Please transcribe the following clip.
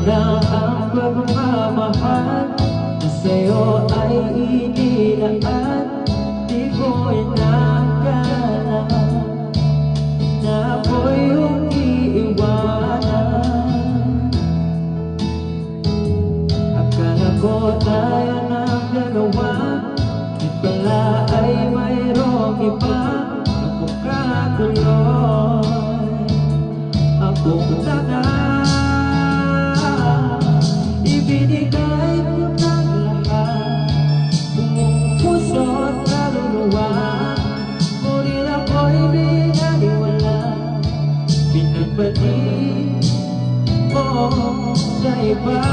na ang pagmamahal na sa'yo ay inilaan. Di ko inakala na ako'y iyong iiwanan. Akala ko tayo ng dalawa, di pala ay mayroong iba. Napukatuloy akong lahat, ibinigay ko ng lahat, buong puso't kaluluwa. Ngunit ako'y binaliwala, pinagbalik mo sa iba.